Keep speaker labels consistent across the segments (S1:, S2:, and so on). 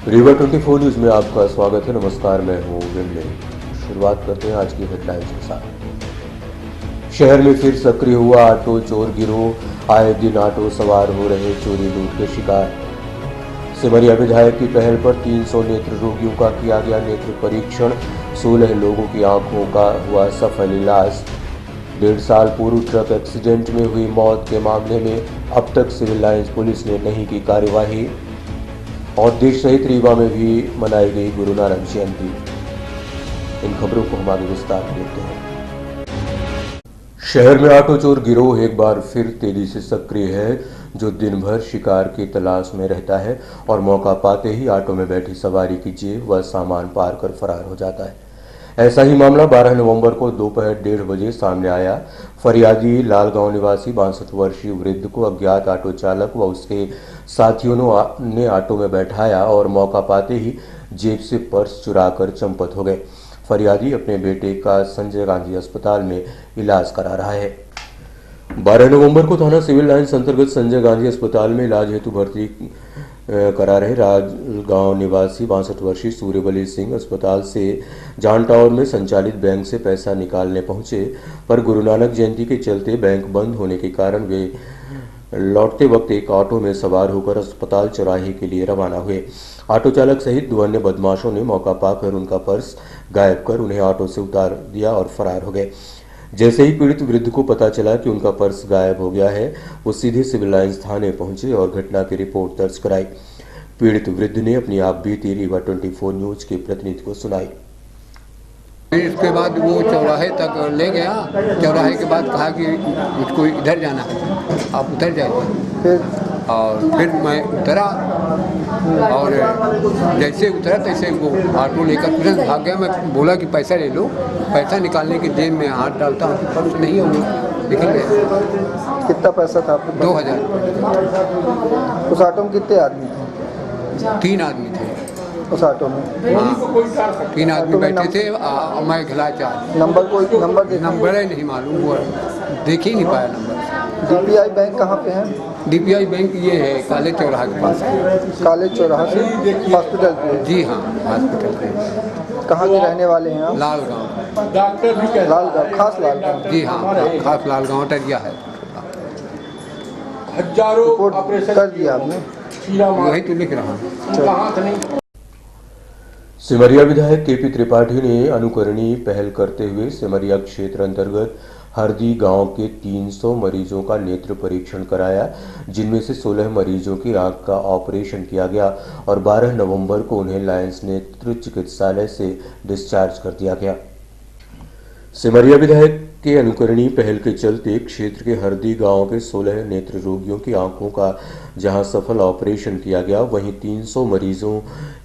S1: Rewa 24 news में आपका स्वागत है। नमस्कार, मैं हूं विमले। शुरुआत करते हैं आज की हेडलाइंस के साथ। शहर में फिर सक्रिय हुआ ऑटो चोर गिरोह। आए दिन ऑटो सवार हो रहे चोरी लूट के शिकार। सिमरिया विधायक की पहल पर 300 नेत्र रोगियों का किया गया नेत्र परीक्षण। 16 लोगों की आंखों का हुआ सफल इलाज। 1.5 साल पूर्व ट्रक एक्सीडेंट में हुई मौत के मामले में अब तक सिविल लाइंस पुलिस ने नहीं की कार्यवाही। और देश सहित रीवा में भी मनाई गई गुरु नानक जयंती। इन खबरों को हम आगे विस्तार से देखते हैं। शहर में ऑटो चोर गिरोह एक बार फिर तेजी से सक्रिय है, जो दिन भर शिकार की तलाश में रहता है और मौका पाते ही ऑटो में बैठी सवारी की जेब व सामान पार कर फरार हो जाता है। ऐसा ही मामला 12 नवंबर को दोपहर 1:30 बजे सामने आया। फरियादी लालगांव निवासी 62 वर्षीय वृद्ध को अज्ञात ऑटो चालक व उसके साथियों ने ऑटो में बैठाया और मौका पाते ही जेब से पर्स चुराकर चंपत हो गए। फरियादी अपने बेटे का संजय गांधी अस्पताल में इलाज करा रहा है। 12 नवंबर को थाना सिविल लाइंस अंतर्गत संजय गांधी अस्पताल में इलाज हेतु भर्ती करा रहे राजगांव निवासी 62 वर्षीय सूर्यबली सिंह अस्पताल से जान टावर में संचालित बैंक से पैसा निकालने पहुंचे, पर गुरु नानक जयंती के चलते बैंक बंद होने के कारण वे लौटते वक्त एक ऑटो में सवार होकर अस्पताल चौराहे के लिए रवाना हुए। ऑटो चालक सहित 2 अन्य बदमाशों ने मौका पाकर उनका पर्स गायब कर उन्हें ऑटो से उतार दिया और फरार हो गए। जैसे ही पीड़ित वृद्ध को पता चला कि उनका पर्स गायब हो गया है, वो सीधे सिविल लाइंस थाने पहुंचे और घटना की रिपोर्ट दर्ज कराई। पीड़ित वृद्ध ने अपनी आप बीती रीवा 24 न्यूज के प्रतिनिधि को सुनाई।
S2: इसके बाद वो चौराहे तक ले गया। चौराहे के बाद कहा कि मुझको इधर जाना है, आप उधर जाइए। और फिर मैं उतरा और जैसे उतरा तैसे वो ऑटो लेकर तुरंत भाग गया। मैं बोला कि पैसा ले लो। पैसा निकालने की जेब में हाथ डालता हूँ, पर्स नहीं हो निकल गया।
S3: कितना पैसा था आपके पास?
S2: 2000।
S3: उस ऑटो में कितने आदमी थे?
S2: 3 आदमी थे
S3: उस ऑटो में।
S2: हाँ, 3 आदमी बैठे थे। मैं खिला 4। नंबर ही नहीं मालूम, हुआ देख ही नहीं पाया नंबर।
S3: डीपीआई बैंक कहाँ पे है?
S2: डीपीआई बैंक ये है काले चौराहा के पास है।
S3: काले चौराहा से हॉस्पिटल पे?
S2: जी हाँ, हॉस्पिटल पे।
S3: कहाँ के रहने वाले हैं आप?
S2: लालगांव।
S3: लालगांव, खास लालगांव?
S2: जी हाँ, खास लालगांव टरिया है।
S3: रिपोर्ट कर दिया आपने?
S2: वही तो लिख रहा हूँ।
S1: सिमरिया विधायक केपी त्रिपाठी ने अनुकरणीय पहल करते हुए सिमरिया क्षेत्र अंतर्गत हरदी गांव के 300 मरीजों का नेत्र परीक्षण कराया, जिनमें से 16 मरीजों की आंख का ऑपरेशन किया गया और 12 नवंबर को उन्हें लायंस नेत्र चिकित्सालय से डिस्चार्ज कर दिया गया। सिमरिया विधायक के अनुकरणीय पहल के चलते क्षेत्र के हरदी गांव के 16 नेत्र रोगियों की आंखों का जहां सफल ऑपरेशन किया गया, वहीं 300 मरीजों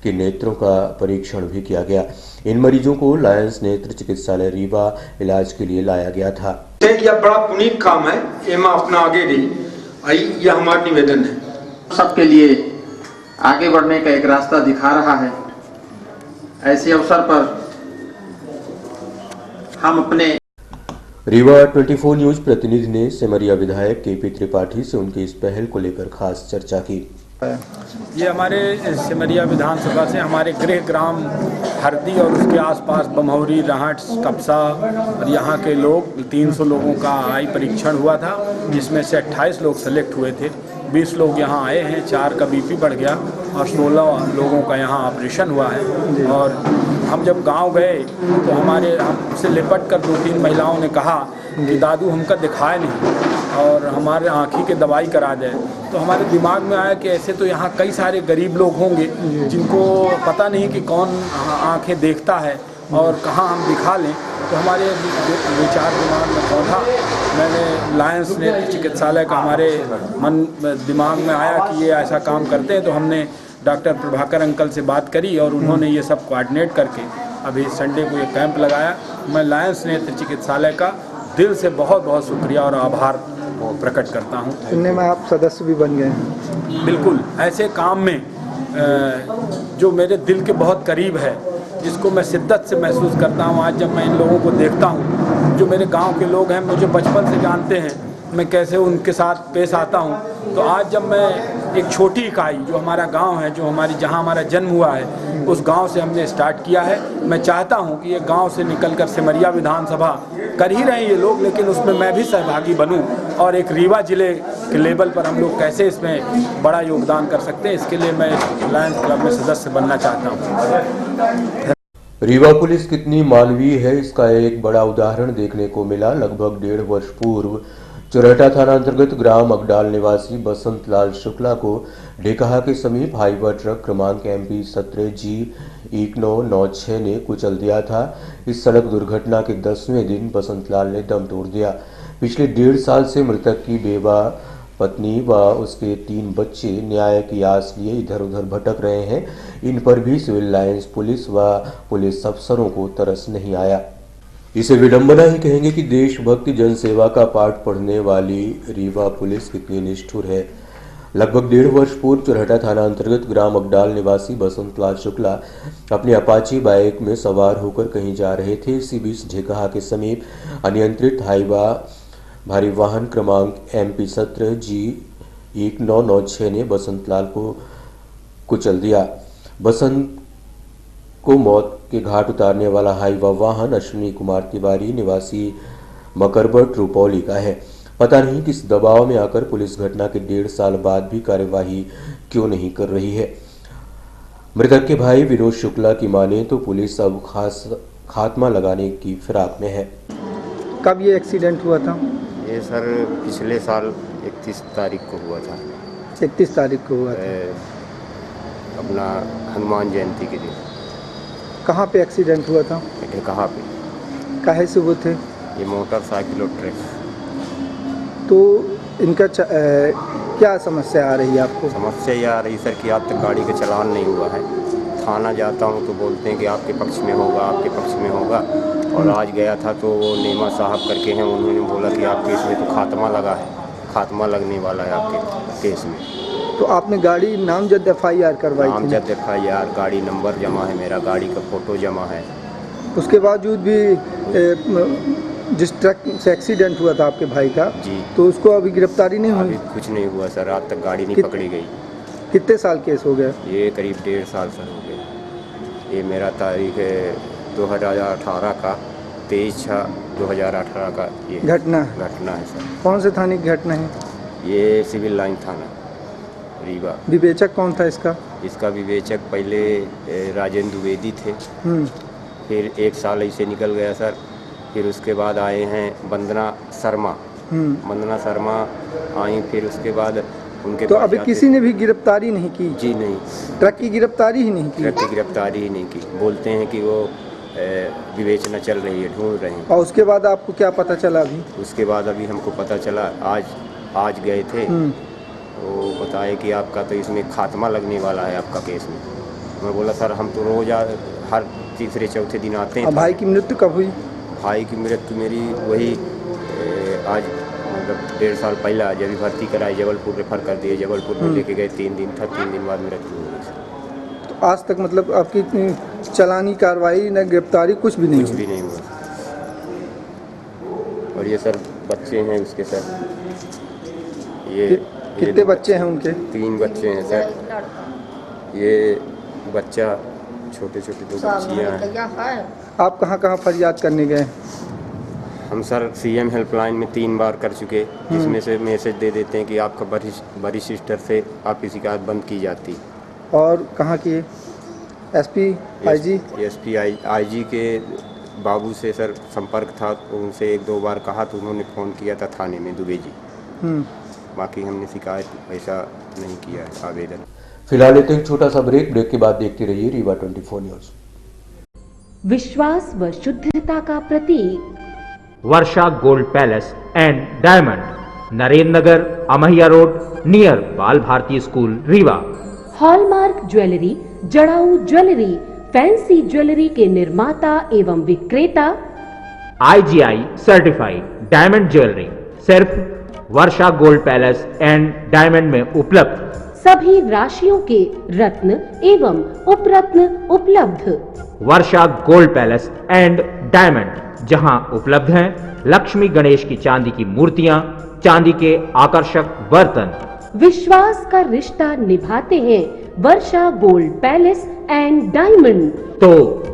S1: के नेत्रों का परीक्षण भी किया गया। इन मरीजों को लायंस नेत्र चिकित्सालय रीवा इलाज के लिए लाया गया था।
S4: यह बड़ा पुनीत काम है, एमा अपना आगे दी आई, यह हमारा निवेदन है।
S5: सबके लिए आगे बढ़ने का एक रास्ता दिखा रहा है। ऐसे अवसर पर हम अपने
S1: रीवा 24 न्यूज प्रतिनिधि ने सिमरिया विधायक केपी त्रिपाठी से उनकी इस पहल को लेकर खास चर्चा की।
S6: ये हमारे सिमरिया विधानसभा से हमारे गृह ग्राम हरदी और उसके आसपास बमहौरी, राहट, कपसा और यहाँ के लोग 300 लोगों का आई परीक्षण हुआ था, जिसमें से 28 लोग सेलेक्ट हुए थे। 20 लोग यहाँ आए हैं, 4 का बीपी बढ़ गया और 16 लोगों का यहाँ ऑपरेशन हुआ है। और हम जब गांव गए तो हमसे लिपट कर 2-3 महिलाओं ने कहा कि दादू हमका दिखाए नहीं और हमारे आँखी के दवाई करा दे। तो हमारे दिमाग में आया कि ऐसे तो यहाँ कई सारे गरीब लोग होंगे जिनको पता नहीं कि कौन आँखें देखता है और कहाँ हम दिखा लें। तो हमारे विचार दिमाग में पौधा, मैंने लायंस नेत्र चिकित्सालय का हमारे दिमाग में आया कि ये ऐसा काम करते हैं। तो हमने डॉक्टर प्रभाकर अंकल से बात करी और उन्होंने ये सब कोऑर्डिनेट करके अभी संडे को ये कैंप लगाया। मैं लायंस नेत्र चिकित्सालय का दिल से बहुत बहुत शुक्रिया और आभार प्रकट करता हूँ।
S3: सुनने में आप सदस्य भी बन गए हैं?
S6: बिल्कुल, ऐसे काम में जो मेरे दिल के बहुत करीब है, जिसको मैं शिद्दत से महसूस करता हूँ। आज जब मैं इन लोगों को देखता हूँ, जो मेरे गांव के लोग हैं, मुझे बचपन से जानते हैं, मैं कैसे उनके साथ पेश आता हूँ, तो आज जब मैं एक छोटी इकाई जो हमारा गांव है, जो हमारी जहां हमारा जन्म हुआ है, उस गांव से हमने स्टार्ट किया है। मैं चाहता हूं कि ये गांव से निकलकर सिमरिया विधानसभा कर ही रहे हैं ये लोग, लेकिन उसमें मैं भी सहभागी बनूं और एक रीवा जिले के लेवल पर हम लोग कैसे इसमें बड़ा योगदान कर सकते हैं, इसके लिए मैं लायंस क्लब में सदस्य बनना चाहता हूँ।
S1: रीवा पुलिस कितनी मानवीय है, इसका एक बड़ा उदाहरण देखने को मिला। लगभग 1.5 वर्ष पूर्व चुरहटा थाना अंतर्गत ग्राम अगडाल निवासी बसंत लाल शुक्ला को ढेकहा के समीप हाईवा ट्रक क्रमांक MP 17G 1996 ने कुचल दिया था। इस सड़क दुर्घटना के 10वें दिन बसंत लाल ने दम तोड़ दिया। पिछले 1.5 साल से मृतक की बेवा पत्नी व उसके 3 बच्चे न्याय की आस लिए इधर उधर भटक रहे हैं। इन पर भी सिविल लाइंस पुलिस व पुलिस अफसरों को तरस नहीं आया। इसे विडंबना ही कहेंगे कि देशभक्ति जनसेवा का पाठ पढ़ने वाली रीवा पुलिस कितनी निष्ठुर है। लगभग 1.5 वर्ष पूर्व चुरहटा थाना अंतर्गत ग्राम अगडाल निवासी बसंत लाल शुक्ला अपनी अपाची बाइक में सवार होकर कहीं जा रहे थे। इसी बीच ढेकहा के समीप अनियंत्रित हाईवा भारी वाहन क्रमांक MP 17G 1996 ने बसंत लाल को कुचल दिया। बसंत को मौत के घाट उतारने वाला हाईवा वाहन अश्विनी कुमार तिवारी निवासी मकरबट रुपौली का है। पता नहीं किस दबाव में आकर पुलिस घटना के 1.5 साल बाद भी कार्यवाही क्यों नहीं कर रही है। मृतक के भाई विनोद शुक्ला की माने तो पुलिस अब खात्मा लगाने की फिराक में है।
S3: कब ये एक्सीडेंट हुआ था?
S7: ये सर पिछले साल 31 तारीख को हुआ था।
S3: 31 तारीख को हुआ था।
S7: अपना हनुमान जयंती के दिन।
S3: कहाँ पे एक्सीडेंट हुआ था?
S7: कहाँ पे?
S3: काहे से वो थे?
S7: ये मोटरसाइकिल और ट्रक।
S3: तो इनका क्या समस्या आ रही है आपको?
S7: समस्या ये आ रही सर कि आज तक गाड़ी का चालान नहीं हुआ है। थाना जाता हूँ तो बोलते हैं कि आपके पक्ष में होगा, आपके पक्ष में होगा। और आज गया था तो वो नेमा साहब करके हैं, उन्होंने बोला कि आपके इसमें तो खात्मा लगा है, खात्मा लगने वाला है आपके केस में।
S3: तो आपने गाड़ी नामजद FIR करवाई थी?
S7: नामजद FIR, गाड़ी नंबर जमा है, मेरा गाड़ी का फ़ोटो जमा है।
S3: उसके बावजूद भी जिस ट्रक से एक्सीडेंट हुआ था आपके भाई का
S7: जी,
S3: तो उसको अभी गिरफ्तारी नहीं हुई?
S7: अभी कुछ नहीं हुआ सर, आज तक गाड़ी नहीं पकड़ी गई।
S3: कितने साल केस हो गया?
S7: ये करीब 1.5 साल सर हो गए। ये मेरा तारीख है 2018 का 23/6/2018 का ये
S3: घटना
S7: है सर।
S3: कौन से थाने की घटना है?
S7: ये सिविल लाइन थाना रीवा।
S3: विवेचक कौन था इसका?
S7: इसका विवेचक पहले राजेंद्र द्विवेदी थे। फिर 1 साल ऐसे निकल गया सर। फिर उसके बाद आए हैं वंदना शर्मा। वंदना शर्मा आई, फिर उसके बाद उनके
S3: तो अभी किसी ने भी गिरफ्तारी नहीं की?
S7: जी नहीं,
S3: ट्रक की गिरफ्तारी ही नहीं की?
S7: ट्रक की गिरफ्तारी ही नहीं की। बोलते हैं कि वो विवेचना चल रही है, ढूंढ रहे हैं।
S3: और उसके बाद आपको क्या पता चला अभी?
S7: उसके बाद अभी हमको पता चला, आज गए थे तो बताए कि आपका तो इसमें खात्मा लगने वाला है आपका केस में। मैं बोला सर हम तो रोज़ हर तीसरे चौथे दिन आते हैं।
S3: भाई की मृत्यु कब हुई?
S7: भाई की मृत्यु मेरी वही आज मतलब 1.5 साल पहला जब भर्ती कराई, जबलपुर रेफर कर दिए। जबलपुर में लेके गए, 3 दिन था, 3 दिन बाद मृत्यु हो गई।
S3: तो आज तक मतलब आपकी चलानी कार्रवाई न गिरफ्तारी कुछ भी नहीं
S7: कुछ भी नहीं हुआ। और ये सर बच्चे हैं उसके सर। ये
S3: कितने बच्चे हैं उनके?
S7: 3 बच्चे हैं सर। ये बच्चा छोटे छोटे 2 बच्चियाँ हैं।
S3: आप कहाँ कहाँ फरियाद करने गए?
S7: हम सर CM हेल्पलाइन में 3 बार कर चुके, जिसमें से मैसेज दे देते हैं कि आपका बड़ी सिस्टर से आपकी शिकायत बंद की जाती।
S3: और कहाँ किए? SP IG
S7: के बाबू से सर संपर्क था, उनसे 1-2 बार कहा तो उन्होंने फ़ोन किया था थाने में दुबे जी। बाकी हमने शिकायत ऐसा नहीं किया है आवेदन।
S1: फिलहाल लेते हैं छोटा सा ब्रेक के बाद देखते रहिए रीवा 24 न्यूज।
S8: विश्वास व शुद्धता का प्रतीक
S9: Varsha gold palace and diamond, Narendra Nagar, Amhiya road, near Bal Bharati school, Rewa.
S8: Hallmark jewellery, जड़ाऊ ज्वेलरी, फैंसी ज्वेलरी के निर्माता एवं विक्रेता।
S9: IGI सर्टिफाइड डायमंड ज्वेलरी सिर्फ Varsha gold palace and diamond में उपलब्ध।
S8: सभी राशियों के रत्न एवं उपरत्न उपलब्ध।
S9: Varsha gold palace and diamond, जहां उपलब्ध हैं लक्ष्मी गणेश की चांदी की मूर्तियां, चांदी के आकर्षक बर्तन।
S8: विश्वास का रिश्ता निभाते हैं Varsha gold palace and diamond.
S9: तो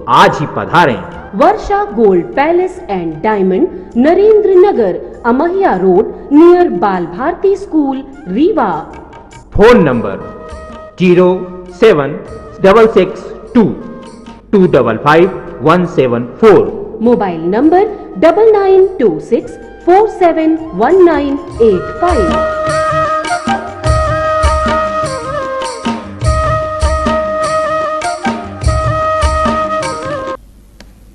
S9: आज ही पधारें।
S8: Varsha gold palace and diamond, Narendra Nagar, Amhiya road, near Bal Bharati school, Rewa.
S9: Phone number 07662255174।
S8: Mobile number 9926471985।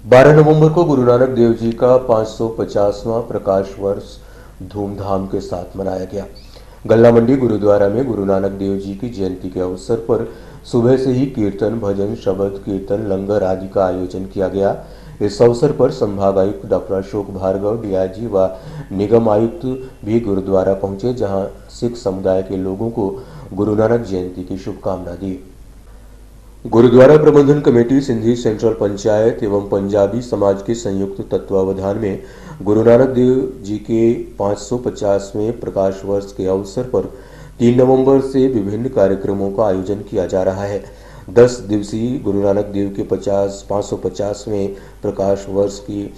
S1: 12 नवंबर को गुरु नानक देव जी का 550वां प्रकाश वर्ष धूमधाम के साथ मनाया गया। गल्ला मंडी गुरुद्वारा में गुरु नानक देव जी की जयंती के अवसर पर सुबह से ही कीर्तन, भजन, शबद कीर्तन, लंगर आदि का आयोजन किया गया। इस अवसर पर संभाग आयुक्त डॉक्टर अशोक भार्गव, डीआईजी व निगम आयुक्त भी गुरुद्वारा पहुंचे, जहां सिख समुदाय के लोगों को गुरु नानक जयंती की शुभकामना दी। गुरुद्वारा प्रबंधन कमेटी, सिंधी सेंट्रल पंचायत एवं पंजाबी समाज के संयुक्त तत्वावधान में गुरु नानक देव जी के 550वें प्रकाश वर्ष के अवसर पर 3 नवंबर से विभिन्न कार्यक्रमों का आयोजन किया जा रहा है। 10 दिवसीय गुरु नानक देव के 550वें प्रकाश वर्ष की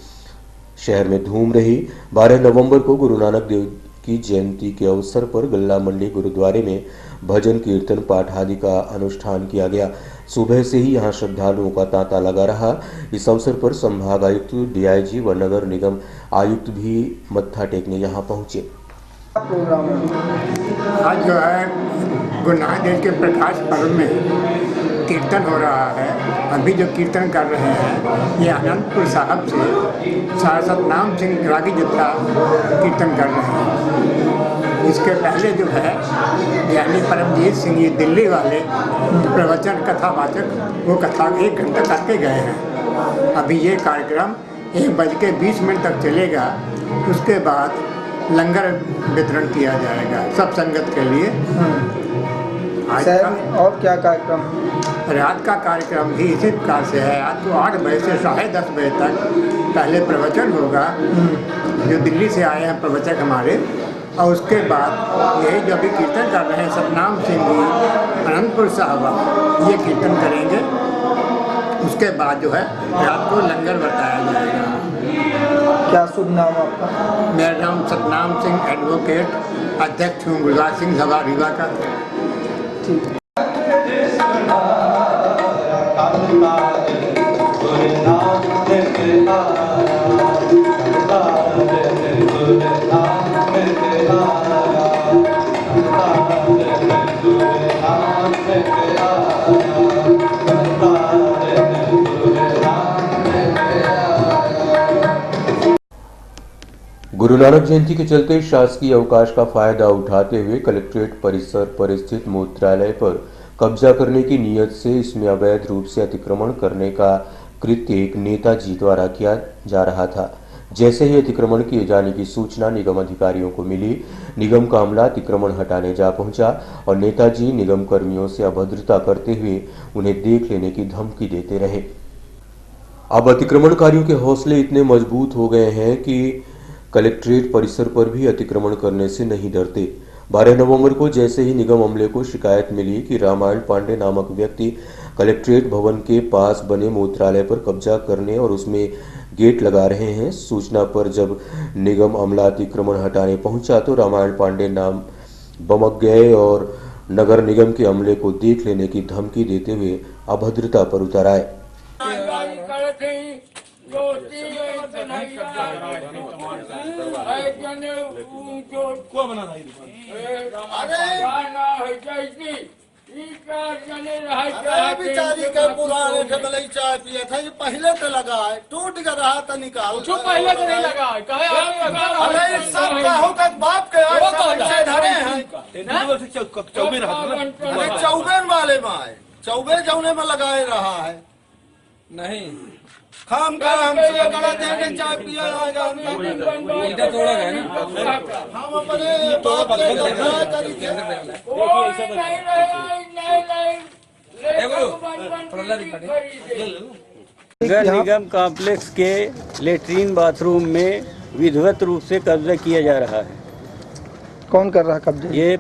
S1: शहर में धूम रही। 12 नवंबर को गुरु नानक देव की जयंती के अवसर पर गल्ला मंडी गुरुद्वारे में भजन, कीर्तन, पाठ आदि का अनुष्ठान किया गया। सुबह से ही यहां श्रद्धालुओं का तांता लगा रहा। इस अवसर पर संभाग आयुक्त, डीआईजी व नगर निगम आयुक्त भी मत्था टेकने यहां पहुंचे।
S2: आज जो है गुरु नानक देव के प्रकाश पर्व में कीर्तन हो रहा है। अभी जो कीर्तन कर रहे हैं ये आनंदपुर साहब से सतनाम सिंह रागी जत्था कीर्तन कर रहे हैं। इसके पहले जो है यानी परमजीत सिंह ये दिल्ली वाले प्रवचन कथावाचक वो कथा 1 घंटा करके गए हैं। अभी ये कार्यक्रम 1:20 तक चलेगा। उसके बाद लंगर वितरण किया जाएगा सब संगत के लिए। आज
S3: और क्या कार्यक्रम?
S2: रात का कार्यक्रम भी इसी प्रकार से है। आज तो 8 बजे से 10:30 बजे तक पहले प्रवचन होगा, जो दिल्ली से आए हैं प्रवचक हमारे, और उसके बाद यही जो अभी कीर्तन कर रहे हैं सतनाम सिंह जी अनंतपुर साहब, ये कीर्तन करेंगे। उसके बाद जो है रात को लंगर बरताया जाएगा।
S3: क्या शुभ नाम आपका?
S2: मेरा नाम सतनाम सिंह, एडवोकेट, अध्यक्ष हूँ गुरुद्वारा सिंह सभा रीवा का।
S3: ठीक।
S1: गुरु नानक जयंती के चलते शासकीय अवकाश का फायदा उठाते हुए कलेक्ट्रेट परिसर पर स्थित मूत्रालय पर कब्जा करने की नीयत से इसमें अवैध रूप से अतिक्रमण करने का कृत्य एक नेताजी द्वारा किया जा रहा था। जैसे ही अतिक्रमण किए जाने की सूचना निगम अधिकारियों को मिली, निगम का अमला अतिक्रमण हटाने जा पहुंचा और नेताजी निगम कर्मियों से अभद्रता करते हुए उन्हें देख लेने की धमकी देते रहे। अब अतिक्रमणकारियों के हौसले इतने मजबूत हो गए हैं कि कलेक्ट्रेट परिसर पर भी अतिक्रमण करने से नहीं डरते। 12 नवंबर को जैसे ही निगम अमले को शिकायत मिली कि रामायण पांडे नामक व्यक्ति कलेक्ट्रेट भवन के पास बने मूत्रालय पर कब्जा करने और उसमें गेट लगा रहे हैं, सूचना पर जब निगम अमला अतिक्रमण हटाने पहुंचा तो रामायण पांडे नाम बमक गए और नगर निगम के अमले को देख लेने की धमकी देते हुए अभद्रता पर उतर आए।
S10: बेचारी के पुराने ठगलई चाय पिए थे, ये पहले तो लगा है, टूट कर रहा था निकाल। पहले तो नहीं लगा है, अरे सब कहूँ का बाप के धरे हैं। चौबेन वाले में आए, चौबे जौने में लगाए रहा है नहीं खाम का हमसे बड़ा देने चाय पिया आएगा। हम अपने बाप के लगा करेंगे।
S11: नगर निगम कॉम्प्लेक्स के लेटरिन बाथरूम में विधिवत रूप से कब्जा किया जा रहा है।
S3: कौन कर रहा है कब्जा?
S11: ये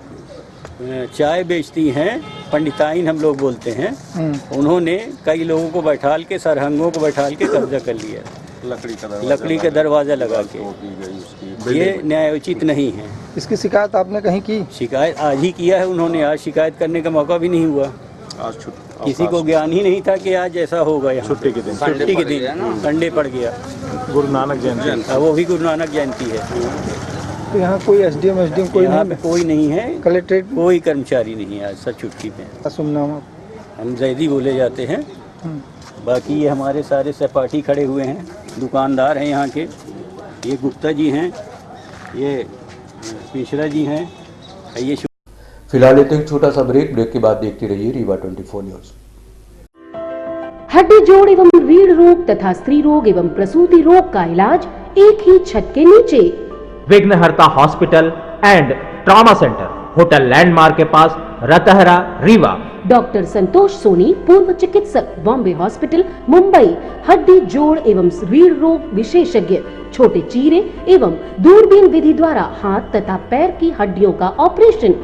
S11: चाय बेचती हैं, पंडिताइन हम लोग बोलते हैं, उन्होंने कई लोगों को बैठाल के, सरहंगों को बैठाल के कब्जा कर लिया, लकड़ी का दरवाज़ा लगा के। ये न्यायोचित नहीं है।
S3: इसकी शिकायत आपने कहीं की?
S11: शिकायत आज ही किया है उन्होंने, आज शिकायत करने का मौका भी नहीं हुआ।
S12: आज
S11: किसी को ज्ञान ही नहीं था कि आज ऐसा होगा। यहाँ
S12: छुट्टी के दिन
S11: संडे पड़ गया,
S12: गुरु नानक जयंती,
S11: वो भी गुरु नानक जयंती है।
S3: तो यहाँ कोई एसडीएम कोई
S11: यहाँ
S3: नहीं?
S11: पे कोई नहीं है,
S3: कलेक्ट्रेट
S11: कोई कर्मचारी नहीं है, आज सब छुट्टी पे। हम जैदी बोले जाते हैं। बाकी ये हमारे सारे सहपाठी खड़े हुए हैं, दुकानदार हैं यहाँ के। ये गुप्ता जी हैं, ये मिश्रा जी हैं, ये
S1: फिलहाल लेते हैं एक छोटा सा ब्रेक के बाद देखते रहिए रीवा 24 न्यूज।
S8: हड्डी जोड़ एवं रीढ़ रोग तथा स्त्री रोग एवं प्रसूति रोग का इलाज एक ही छत के नीचे।
S9: विघ्नहर्ता hospital and trauma centre, hotel landmark के पास, रतहरा, रीवा।
S8: डॉक्टर संतोष सोनी, पूर्व चिकित्सक, बॉम्बे हॉस्पिटल, मुंबई। हड्डी जोड़ एवं रीढ़ रोग विशेषज्ञ, छोटे चीरे एवं दूरबीन विधि द्वारा हाथ तथा पैर की हड्डियों का ऑपरेशन।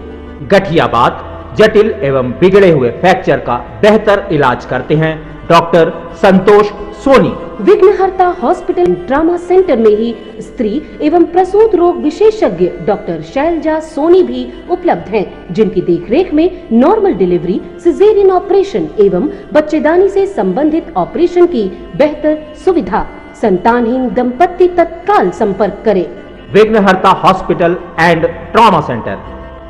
S9: गठियाबात, जटिल एवं बिगड़े हुए फ्रैक्चर का बेहतर इलाज करते हैं डॉक्टर संतोष सोनी।
S8: विघ्नहर्ता हॉस्पिटल ट्रॉमा सेंटर में ही स्त्री एवं प्रसूत रोग विशेषज्ञ डॉक्टर शैलजा सोनी भी उपलब्ध हैं, जिनकी देखरेख में नॉर्मल डिलीवरी, सिजेरियन ऑपरेशन एवं बच्चेदानी से संबंधित ऑपरेशन की बेहतर सुविधा। संतानहीन दंपत्ति तत्काल संपर्क करें।
S9: विघ्नहर्ता hospital and trauma centre,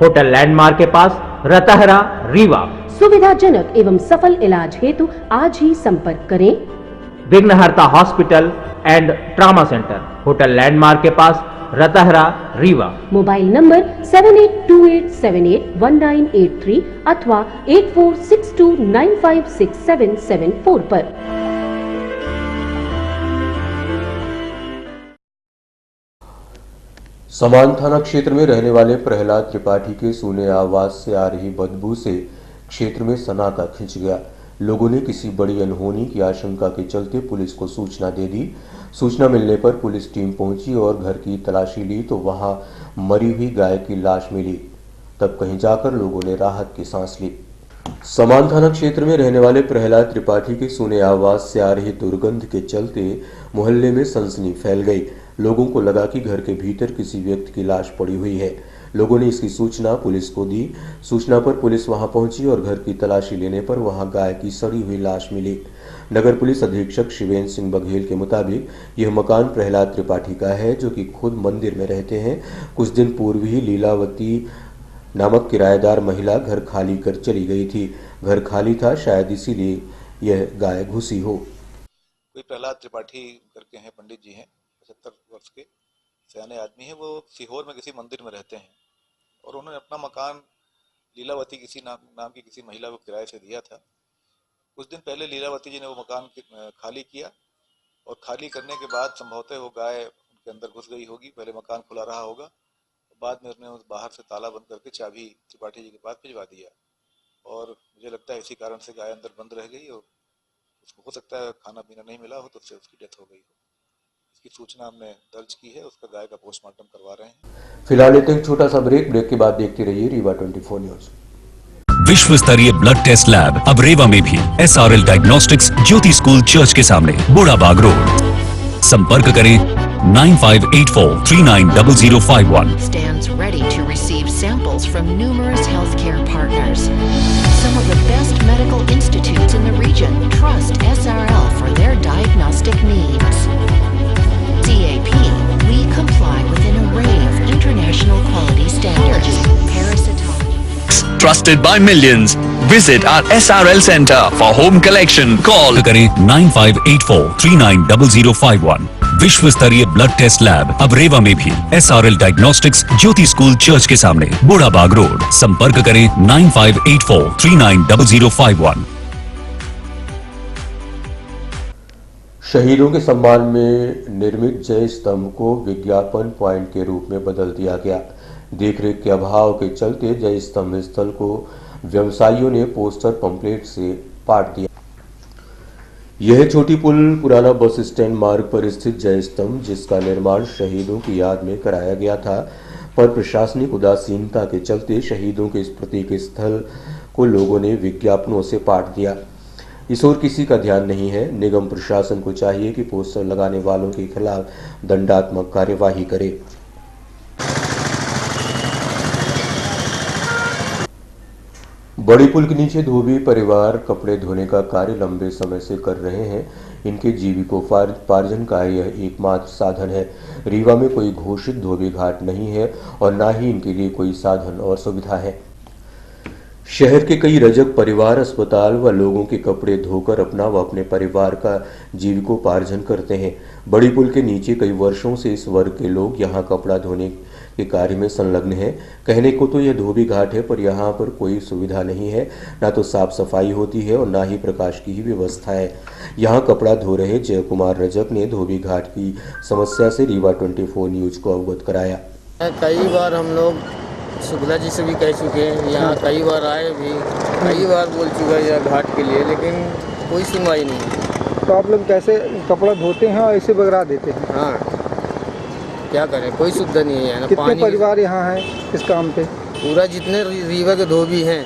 S9: hotel landmark के पास, रतहरा, रीवा।
S8: सुविधाजनक एवं सफल इलाज हेतु आज ही संपर्क करें।
S9: विघ्नहर्ता hospital and trauma centre, hotel landmark के पास, रतहरा, रीवा।
S8: मोबाइल नंबर 7828781983 अथवा 8462956774 पर।
S1: समान थाना क्षेत्र में रहने वाले प्रहलाद त्रिपाठी के सूने आवाज से आ रही बदबू से क्षेत्र में सन्नाटा खिंच गया। लोगों ने किसी बड़ी अनहोनी की आशंका के चलते पुलिस को सूचना दे दी। सूचना मिलने पर पुलिस टीम पहुंची और घर की तलाशी ली तो वहां मरी हुई गाय की लाश मिली। तब कहीं जाकर लोगों ने राहत की सांस ली। समान थाना क्षेत्र में रहने वाले प्रहलाद त्रिपाठी की सूने आवाज से आ रही दुर्गंध के चलते मोहल्ले में सनसनी फैल गई। लोगों को लगा कि घर के भीतर किसी व्यक्ति की लाश पड़ी हुई है। लोगों ने इसकी सूचना पुलिस को दी। सूचना पर पुलिस वहां पहुंची और घर की तलाशी लेने पर वहां गाय की सड़ी हुई लाश मिली। नगर पुलिस अधीक्षक शिवेंद्र सिंह बघेल के मुताबिक यह मकान प्रहलाद त्रिपाठी का है, जो कि खुद मंदिर में रहते हैं। कुछ दिन पूर्व ही लीलावती नामक किराएदार महिला घर खाली कर चली गई थी। घर खाली था, शायद इसीलिए यह गाय घुसी हो।
S13: कोई प्रहलाद त्रिपाठी करके हैं, पंडित जी हैं, 75 वर्ष के सयाने आदमी हैं। वो सीहोर में किसी मंदिर में रहते हैं और उन्होंने अपना मकान लीलावती किसी नाम की किसी महिला को किराए से दिया था। कुछ दिन पहले लीलावती जी ने वो मकान खाली किया और खाली करने के बाद संभवतः वो गाय उनके अंदर घुस गई होगी। पहले मकान खुला रहा होगा, बाद में उसने बाहर से ताला बंद करके चाबी त्रिपाठी जी के पास भिजवा दिया और मुझे लगता है इसी कारण से गाय अंदर बंद रह गई और उसको हो सकता है खाना पीना नहीं मिला हो तो उससे उसकी डेथ हो गई हो। इसकी सूचना हमने दर्ज की है, उसका गाय का पोस्टमार्टम करवा रहे हैं।
S1: फिलहाल लेते हैं छोटा सा ब्रेक के बाद देखते रहिए रीवा 24 न्यूज।
S14: विश्व स्तरीय ब्लड टेस्ट लैब अब रेवा में भी। SRL डायग्नोस्टिक्स, ज्योति स्कूल चर्च के सामने, बोड़ाबाग रोड। संपर्क करें 9584390051।
S15: Stands ready to receive samples from numerous healthcare partners. Some of the best medical institutes in the region trust SRL for their diagnostic needs. CAP, we comply with an array of international quality standards. Parasitology.
S14: Trusted by millions. Visit our SRL center for home collection. Call करें 9584390051। विश्व स्तरीय blood test lab अब रेवा में भी। SRL diagnostics, ज्योति school church के सामने, बोड़ाबाग road. संपर्क करें 9584390051।
S1: शहीदों के सम्मान में निर्मित जय स्तंभ को विज्ञापन पॉइंट के रूप में बदल दिया गया। देखरेख के अभाव के चलते जय स्तंभ स्थल को व्यवसायियों ने पोस्टर पंपलेट से पाट दिया। यह छोटी पुल पुराना बस स्टैंड मार्ग पर स्थित जय स्तंभ, जिसका निर्माण शहीदों की याद में कराया गया था, पर प्रशासनिक उदासीनता के चलते शहीदों के स्मृति स्थल को लोगों ने विज्ञापनों से पाट दिया। इस ओर किसी का ध्यान नहीं है। निगम प्रशासन को चाहिए कि पोस्टर लगाने वालों के खिलाफ दंडात्मक कार्यवाही करे। बड़ी पुल के नीचे परिवार कपड़े धोने का कार्य लंबे समय से कर रहे हैं। इनके जीविकोपार्जन का यह एकमात्र साधन है। रीवा में कोई घोषित धोबी घाट नहीं है और न ही इनके लिए कोई साधन और सुविधा है। शहर के कई रजक परिवार अस्पताल व लोगों के कपड़े धोकर अपना व अपने परिवार का जीविकोपार्जन करते हैं। बड़ी पुल के नीचे कई वर्षों से इस वर्ग के लोग यहां कपड़ा धोने के कार्य में संलग्न हैं। कहने को तो यह धोबी घाट है, पर यहां पर कोई सुविधा नहीं है। ना तो साफ सफाई होती है और ना ही प्रकाश की ही व्यवस्था है। यहां कपड़ा धो रहे जय कुमार रजक ने धोबी घाट की समस्या से रीवा 24 न्यूज को अवगत कराया।
S16: कई बार हम लोग शुक्ला जी से भी कह चुके हैं, यहाँ कई बार आए भी, कई बार बोल चुका है घाट के लिए, लेकिन कोई सुनवाई नहीं।
S3: तो आप लोग कैसे कपड़ा धोते हैं और ऐसे बगरा देते हैं?
S16: हाँ, क्या करें, कोई सुविधा नहीं है ना।
S3: कितने परिवार यहाँ हैं इस काम पे?
S16: पूरा जितने रीवा के धोबी हैं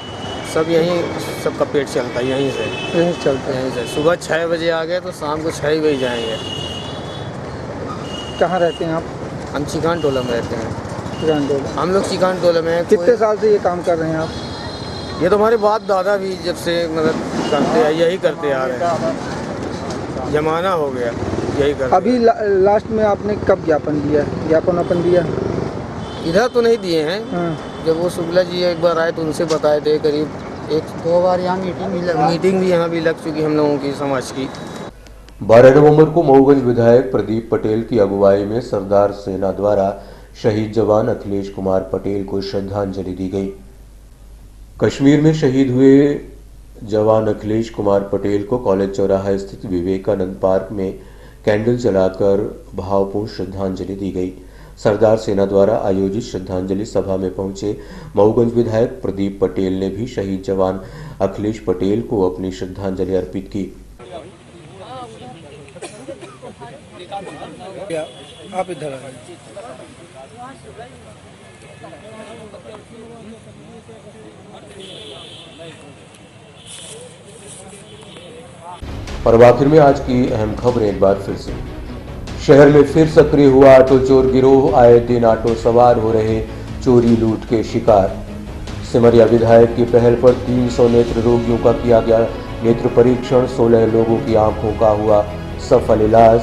S16: सब यहीं, सबका पेट चलता है यहीं से।
S3: यहीं चलता है?
S16: यहीं से सुबह 6 बजे आ गए तो शाम को 6 बजे जाएंगे।
S3: कहाँ रहते हैं आप?
S16: हम चिकान टोला में रहते हैं।
S3: हम
S16: लोग चिकान टोला में।
S3: कितने साल से ये काम कर रहे हैं आप?
S16: ये तो हमारे बाप दादा भी जब से मतलब करते हैं, यही करते आ रहे हैं, जमाना हो गया यही करते।
S3: अभी लास्ट में आपने कब ज्ञापन दिया? ज्ञापन अपन दिया
S16: इधर तो नहीं दिए हैं। जब वो शुक्ला जी एक बार आए तो उनसे बताए थे। करीब 1-2 बार यहाँ मीटिंग भी यहाँ भी लग चुकी हम लोगों की समाज की।
S1: 12 नवंबर को मऊगंज विधायक प्रदीप पटेल की अगुवाई में सरदार सेना द्वारा शहीद जवान अखिलेश कुमार पटेल को श्रद्धांजलि दी गई। कश्मीर में शहीद हुए जवान अखिलेश कुमार पटेल को कॉलेज चौराहा स्थित विवेकानंद पार्क में कैंडल जलाकर भावपूर्ण श्रद्धांजलि दी गई। सरदार सेना द्वारा आयोजित श्रद्धांजलि सभा में पहुंचे मऊगंज विधायक प्रदीप पटेल ने भी शहीद जवान अखिलेश पटेल को अपनी श्रद्धांजलि अर्पित की।
S3: आप इधर
S1: और आखिर में आज की अहम खबरें एक बार फिर से। शहर में फिर सक्रिय हुआ ऑटो चोर गिरोह। आए दिन ऑटो सवार हो रहे चोरी लूट के शिकार। सिमरिया विधायक की पहल पर 300 नेत्र रोगियों का किया गया नेत्र परीक्षण। 16 लोगों की आंखों का हुआ सफल इलाज।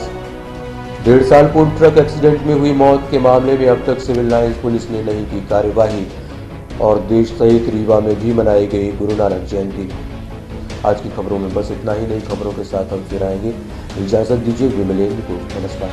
S1: 1.5 साल पूर्व ट्रक एक्सीडेंट में हुई मौत के मामले में अब तक सिविल लाइंस पुलिस ने नहीं की कार्यवाही। और देश सहित रीवा में भी मनाई गई गुरु नानक जयंती। आज की खबरों में बस इतना ही। नई खबरों के साथ हम फिर आएंगे। इजाजत दीजिए, विमलेंद्र को नमस्कार।